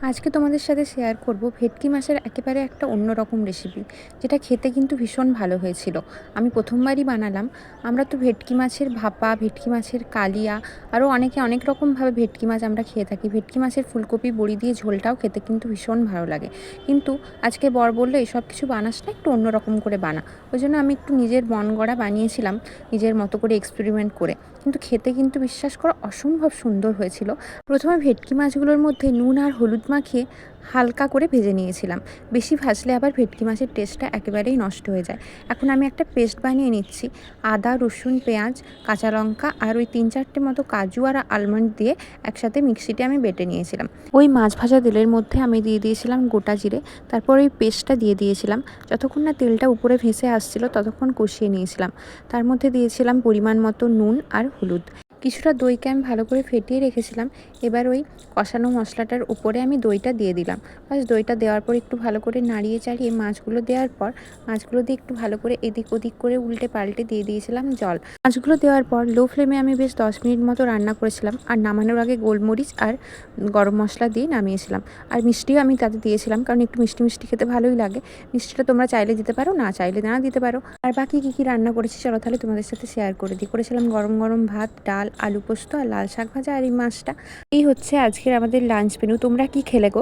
আজকে তোমাদের সাথে শেয়ার করব ভেটকি মাছের একেবারে একটা অন্যরকম রেসিপি, যেটা খেতে কিন্তু ভীষণ ভালো হয়েছিল। আমি প্রথমবারই বানালাম। আমরা তো ভেটকি মাছের ভাপা, ভেটকি মাছের কালিয়া, আরও অনেকে অনেক রকমভাবে ভেটকি মাছ আমরা খেয়ে থাকি। ভেটকি মাছের ফুলকপি বড়ি দিয়ে ঝোলটাও খেতে কিন্তু ভীষণ ভালো লাগে। কিন্তু আজকে বর বললো এসব কিছু বানাস না, একটু অন্যরকম করে বানা। ওই জন্য আমি একটু নিজের মন গড়া বানিয়েছিলাম, নিজের মতো করে এক্সপেরিমেন্ট করে। কিন্তু খেতে কিন্তু বিশ্বাস করো অসম্ভব সুন্দর হয়েছিল। প্রথমে ভেটকি মাছগুলোর মধ্যে নুন আর হলুদ মাখিয়ে হালকা করে ভেজে নিয়েছিলাম। বেশি ভাজলে আবার ভেটকি মাছের টেস্টটা একেবারেই নষ্ট হয়ে যায়। এখন আমি একটা পেস্ট বানিয়ে নিচ্ছি। আদা, রসুন, পেঁয়াজ, কাঁচা লঙ্কা আর ওই 3-4টে মতো কাজু আর আলমন্ড দিয়ে একসাথে মিক্সিতে আমি বেটে নিয়েছিলাম। ওই মাছ ভাজা তেলের মধ্যে আমি দিয়ে দিয়েছিলাম গোটা জিরে, তারপর ওই পেস্টটা দিয়ে দিয়েছিলাম। যতক্ষণ না তেলটা উপরে ভেসে আসছিল ততক্ষণ কষিয়ে নিয়েছিলাম। তার মধ্যে দিয়েছিলাম পরিমাণ মতো নুন আর হলুদ। কিছুটা দইকে আমি ভালো করে ফেটিয়ে রেখেছিলাম। এবার ওই কষানো মশলাটার উপরে আমি দইটা দিয়ে দিলাম। বাস দইটা দেওয়ার পর একটু ভালো করে নাড়িয়ে চাড়িয়ে মাছগুলো দেওয়ার পর মাছগুলো দিয়ে একটু ভালো করে এদিক ওদিক করে উল্টে পাল্টে দিয়ে দিয়েছিলাম জল। মাছগুলো দেওয়ার পর লো ফ্লেমে আমি বেশ 10 মিনিট মতো রান্না করেছিলাম। আর নামানোর আগে গোলমরিচ আর গরম মশলা দিয়ে নামিয়েছিলাম। আর মিষ্টিও আমি তাতে দিয়েছিলাম, কারণ একটু মিষ্টি মিষ্টি খেতে ভালোই লাগে। মিষ্টিটা তোমরা চাইলে দিতে পারো, না চাইলে না দিতে পারো। আর বাকি কী রান্না করেছি চলো তাহলে তোমাদের সাথে শেয়ার করে দিই। করেছিলাম গরম গরম ভাত, ডাল, আলু পোস্ত আর লাল শাক ভাজা আর এই মাছটা। এই হচ্ছে আজকের আমাদের লাঞ্চ মেনু। তোমরা কি খেলে গো?